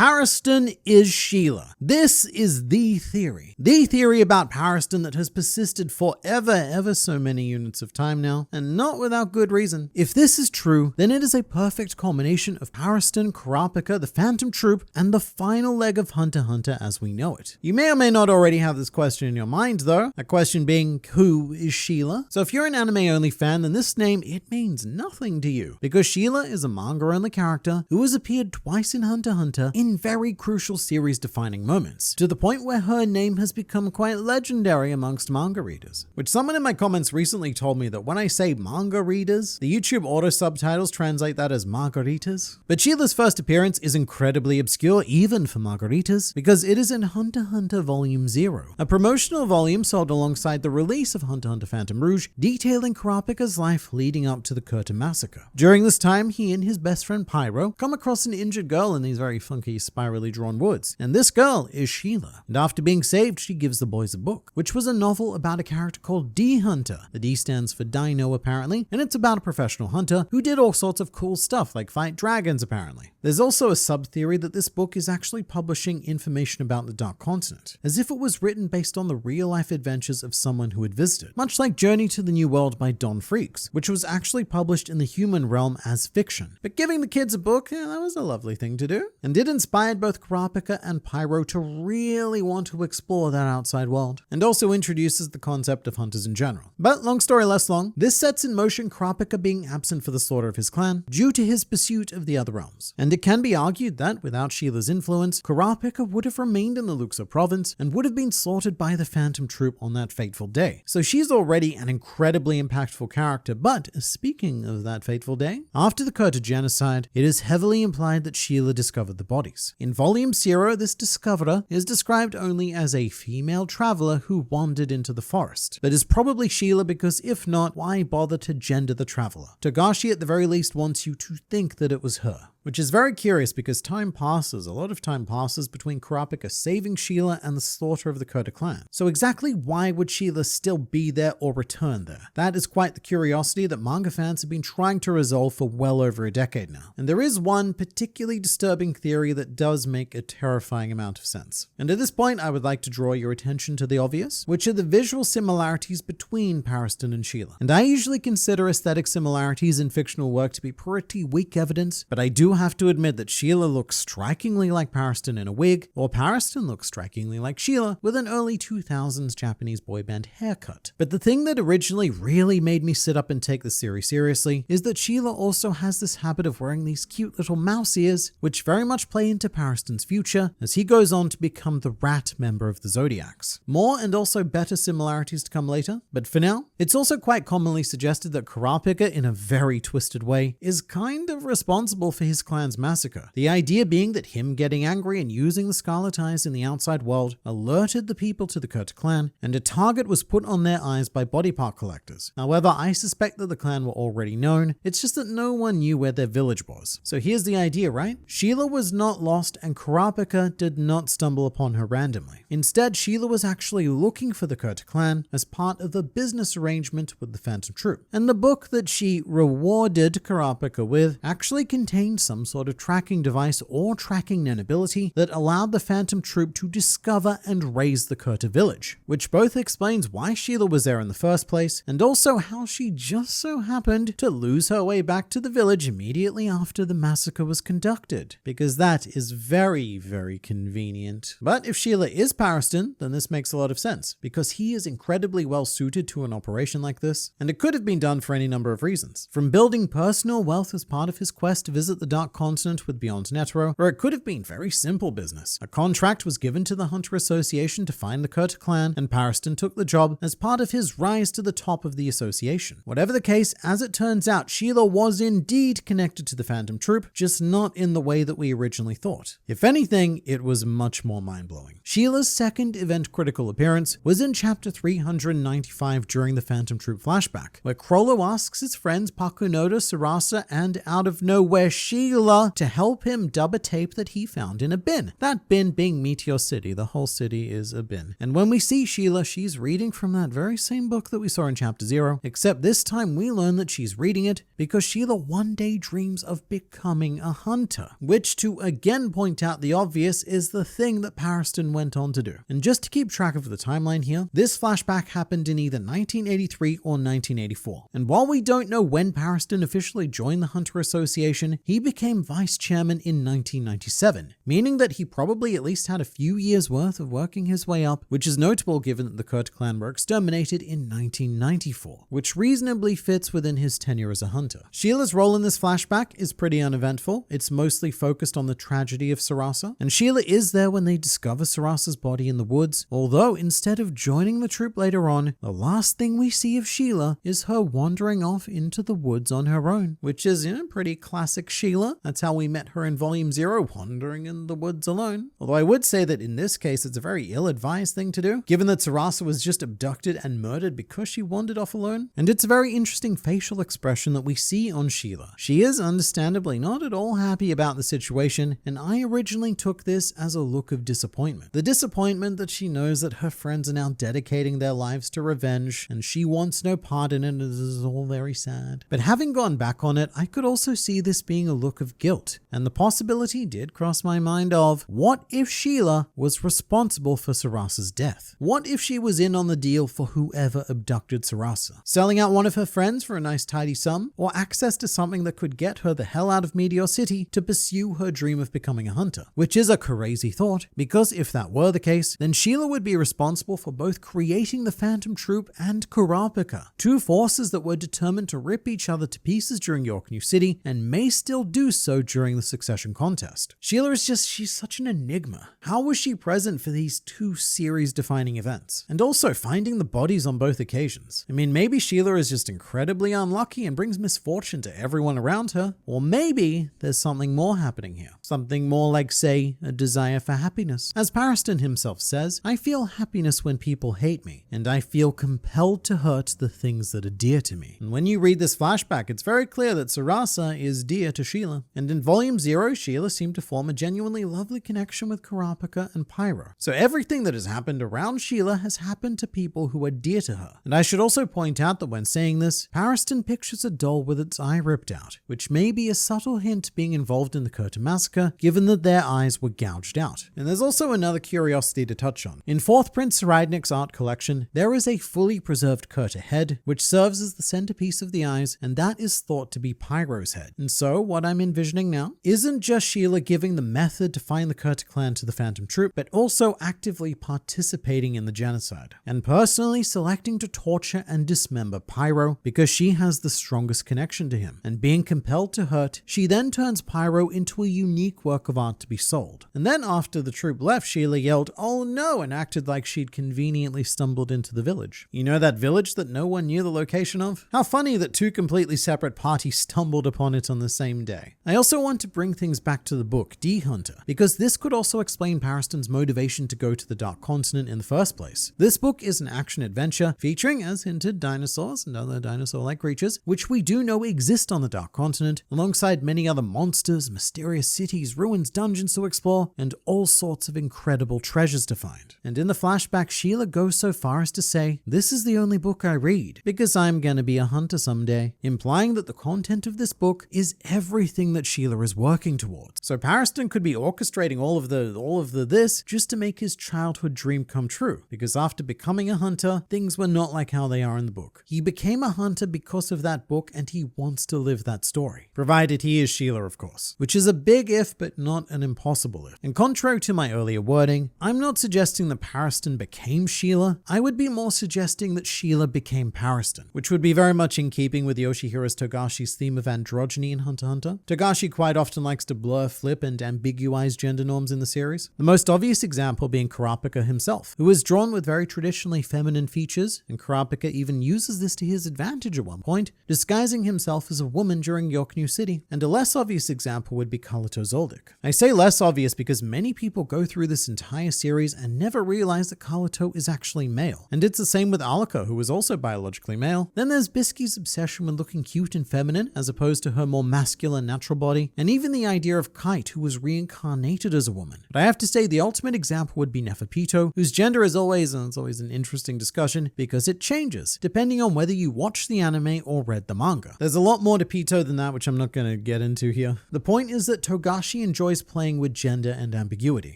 Pariston is Sheila. This is the theory. The theory about Pariston that has persisted for ever so many units of time now, and not without good reason. If this is true, then it is a perfect culmination of Pariston, Kurapika, the Phantom Troop, and the final leg of Hunter x Hunter as we know it. You may or may not already have this question in your mind though, a question being, who is Sheila? So if you're an anime-only fan, then this name, it means nothing to you, because Sheila is a manga-only character who has appeared twice in Hunter x Hunter in very crucial series-defining moments, to the point where her name has become quite legendary amongst manga readers. Which someone in my comments recently told me that when I say manga readers, the YouTube auto subtitles translate that as margaritas. But Sheila's first appearance is incredibly obscure even for margaritas, because it is in Hunter x Hunter Volume 0, a promotional volume sold alongside the release of Hunter x Hunter Phantom Rouge, detailing Kurapika's life leading up to the Kurta massacre. During this time, he and his best friend Pyro come across an injured girl in these very funky spirally drawn woods, and this girl is Sheila. And after being saved, she gives the boys a book, which was a novel about a character called D Hunter. The D stands for Dino apparently, and it's about a professional hunter who did all sorts of cool stuff like fight dragons apparently. There's also a sub-theory that this book is actually publishing information about the Dark Continent, as if it was written based on the real-life adventures of someone who had visited, much like Journey to the New World by Don Freaks, which was actually published in the human realm as fiction. But giving the kids a book, that was a lovely thing to do, and it inspired both Kurapika and Pyro to really want to explore that outside world, and also introduces the concept of hunters in general. But long story less long, this sets in motion Kurapika being absent for the slaughter of his clan due to his pursuit of the other realms. And it can be argued that without Sheila's influence, Kurapika would have remained in the Luxor province and would have been slaughtered by the Phantom Troop on that fateful day. So she's already an incredibly impactful character, but speaking of that fateful day, after the Kurta genocide, it is heavily implied that Sheila discovered the bodies. In Volume 0, this discoverer is described only as a female traveler who wandered into the forest, but is probably Sheila because if not, why bother to gender the traveler? Togashi at the very least wants you to think that it was her. Which is very curious because a lot of time passes between Kurapika saving Sheila and the slaughter of the Kurta clan. So exactly why would Sheila still be there or return there? That is quite the curiosity that manga fans have been trying to resolve for well over a decade now. And there is one particularly disturbing theory that does make a terrifying amount of sense. And at this point, I would like to draw your attention to the obvious, which are the visual similarities between Pariston and Sheila. And I usually consider aesthetic similarities in fictional work to be pretty weak evidence, but I do have to admit that Sheila looks strikingly like Pariston in a wig, or Pariston looks strikingly like Sheila with an early 2000s Japanese boy band haircut. But the thing that originally really made me sit up and take this series seriously is that Sheila also has this habit of wearing these cute little mouse ears, which very much play into Pariston's future as he goes on to become the rat member of the Zodiacs. More and also better similarities to come later, but for now, it's also quite commonly suggested that Kurapika, in a very twisted way, is kind of responsible for his clan's massacre. The idea being that him getting angry and using the Scarlet Eyes in the outside world alerted the people to the Kurta clan, and a target was put on their eyes by body part collectors. However, I suspect that the clan were already known, it's just that no one knew where their village was. So here's the idea, right? Sheila was not lost and Kurapika did not stumble upon her randomly. Instead, Sheila was actually looking for the Kurta clan as part of a business arrangement with the Phantom Troop. And the book that she rewarded Kurapika with actually contained some sort of tracking device or tracking known ability that allowed the Phantom Troop to discover and raise the Kurta village, which both explains why Sheila was there in the first place and also how she just so happened to lose her way back to the village immediately after the massacre was conducted, because that is very convenient. But if Sheila is Pariston, then this makes a lot of sense, because he is incredibly well suited to an operation like this, and it could have been done for any number of reasons. From building personal wealth as part of his quest to visit the Dark Continent with Beyond Netro, or it could have been very simple business. A contract was given to the Hunter Association to find the Kurta clan, and Pariston took the job as part of his rise to the top of the association. Whatever the case, as it turns out, Sheila was indeed connected to the Phantom Troop, just not in the way that we originally thought. If anything, it was much more mind-blowing. Sheila's second event-critical appearance was in chapter 395 during the Phantom Troop flashback, where Crollo asks his friends Pakunoda, Sarasa, and out of nowhere, Sheila Sheila to help him dub a tape that he found in a bin. That bin being Meteor City. The whole city is a bin. And when we see Sheila, she's reading from that very same book that we saw in Chapter 0, except this time we learn that she's reading it because Sheila one day dreams of becoming a hunter, which, to again point out the obvious, is the thing that Pariston went on to do. And just to keep track of the timeline here, this flashback happened in either 1983 or 1984. And while we don't know when Pariston officially joined the Hunter Association, he became vice chairman in 1997, meaning that he probably at least had a few years worth of working his way up, which is notable given that the Kurt clan were exterminated in 1994, which reasonably fits within his tenure as a hunter. Sheila's role in this flashback is pretty uneventful. It's mostly focused on the tragedy of Sarasa, and Sheila is there when they discover Sarasa's body in the woods, although instead of joining the troop later on, the last thing we see of Sheila is her wandering off into the woods on her own, which is, pretty classic Sheila. That's how we met her in Volume 0, wandering in the woods alone. Although I would say that in this case, it's a very ill-advised thing to do, given that Sarasa was just abducted and murdered because she wandered off alone. And it's a very interesting facial expression that we see on Sheila. She is understandably not at all happy about the situation, and I originally took this as a look of disappointment. The disappointment that she knows that her friends are now dedicating their lives to revenge, and she wants no part in it, and this is all very sad. But having gone back on it, I could also see this being a look of guilt, and the possibility did cross my mind of, what if Sheila was responsible for Sarasa's death? What if she was in on the deal for whoever abducted Sarasa, selling out one of her friends for a nice tidy sum, or access to something that could get her the hell out of Meteor City to pursue her dream of becoming a hunter? Which is a crazy thought, because if that were the case, then Sheila would be responsible for both creating the Phantom Troop and Kurapika, two forces that were determined to rip each other to pieces during York New City, and may still do so during the succession contest. Sheila is she's such an enigma. How was she present for these two series-defining events? And also finding the bodies on both occasions. I mean, maybe Sheila is just incredibly unlucky and brings misfortune to everyone around her, or maybe there's something more happening here. Something more like, say, a desire for happiness. As Pariston himself says, I feel happiness when people hate me, and I feel compelled to hurt the things that are dear to me. And when you read this flashback, it's very clear that Sarasa is dear to Sheila. And in Volume 0, Sheila seemed to form a genuinely lovely connection with Kurapika and Pyro. So everything that has happened around Sheila has happened to people who are dear to her. And I should also point out that when saying this, Pariston pictures a doll with its eye ripped out, which may be a subtle hint being involved in the Kurta massacre, given that their eyes were gouged out. And there's also another curiosity to touch on. In 4th Prince Saradnik's art collection, there is a fully preserved Kurta head, which serves as the centerpiece of the eyes, and that is thought to be Pyro's head. And so what I'm envisioning now isn't just Sheila giving the method to find the Kurta clan to the Phantom Troop, but also actively participating in the genocide, and personally selecting to torture and dismember Pyro because she has the strongest connection to him. And being compelled to hurt, she then turns Pyro into a unique work of art to be sold. And then after the troop left, Sheila yelled, "Oh no," and acted like she'd conveniently stumbled into the village. You know that village that no one knew the location of? How funny that two completely separate parties stumbled upon it on the same day. I also want to bring things back to the book, D Hunter, because this could also explain Pariston's motivation to go to the Dark Continent in the first place. This book is an action-adventure featuring, as hinted, dinosaurs and other dinosaur-like creatures, which we do know exist on the Dark Continent, alongside many other monsters, mysterious cities, ruins, dungeons to explore, and all sorts of incredible treasures to find. And in the flashback, Sheila goes so far as to say, "This is the only book I read, because I'm gonna be a hunter someday," implying that the content of this book is everything that Sheila is working towards. So Pariston could be orchestrating all of the this just to make his childhood dream come true, because after becoming a hunter, things were not like how they are in the book. He became a hunter because of that book, and he wants to live that story. Provided he is Sheila, of course, which is a big if, but not an impossible if. And contrary to my earlier wording, I'm not suggesting that Pariston became Sheila. I would be more suggesting that Sheila became Pariston, which would be very much in keeping with Yoshihiro Togashi's theme of androgyny in Hunter x Hunter. Togashi quite often likes to blur, flip, and ambiguize gender norms in the series. The most obvious example being Kurapika himself, who is drawn with very traditionally feminine features, and Kurapika even uses this to his advantage at one point, disguising himself as a woman during York New City. And a less obvious example would be Kalito Zoldyck. I say less obvious because many people go through this entire series and never realize that Kalito is actually male. And it's the same with Alaka, who is also biologically male. Then there's Bisky's obsession with looking cute and feminine, as opposed to her more masculine natural body, and even the idea of Kite, who was reincarnated as a woman. But I have to say the ultimate example would be Neferpito, whose gender is always, and it's always an interesting discussion because it changes depending on whether you watch the anime or read the manga. There's a lot more to Pito than that, which I'm not going to get into here. The point is that Togashi enjoys playing with gender and ambiguity,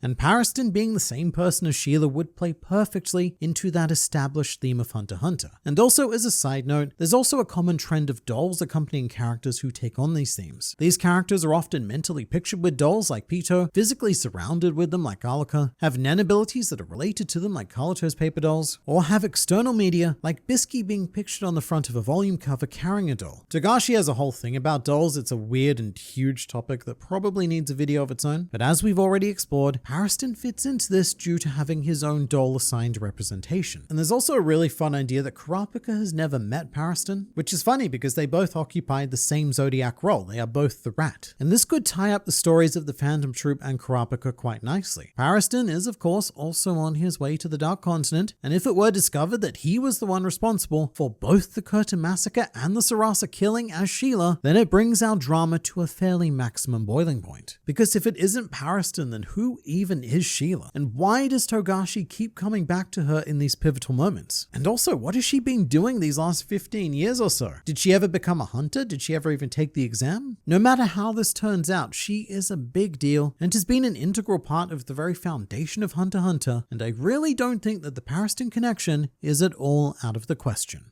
and Pariston, being the same person as Sheila, would play perfectly into that established theme of Hunter x Hunter. And also, as a side note, there's also a common trend of dolls accompanying characters who take on these themes. These characters are often mentally pictured with dolls like Pito, physically surrounded with them like Alaka, have Nen abilities that are related to them like Carlito's paper dolls, or have external media like Bisky being pictured on the front of a volume cover carrying a doll. Togashi has a whole thing about dolls. It's a weird and huge topic that probably needs a video of its own, but as we've already explored, Pariston fits into this due to having his own doll assigned representation. And there's also a really fun idea that Kurapika has never met Pariston, which is funny because they both occupied the same zodiac role. They are both the rat. And this could tie up the stories of the Phantom Troop and Kurapika quite nicely. Pariston is, of course, also on his way to the Dark Continent, and if it were discovered that he was the one responsible for both the Curtain massacre and the Sarasa killing as Sheila, then it brings our drama to a fairly maximum boiling point. Because if it isn't Pariston, then who even is Sheila? And why does Togashi keep coming back to her in these pivotal moments? And also, what has she been doing these last 15 years or so? Did she ever become a hunter? Did she ever even take the exam? No matter how this turns out, she is a big deal and has been an integral part of the very foundation of Hunter x Hunter, and I really don't think that the Pariston connection is at all out of the question.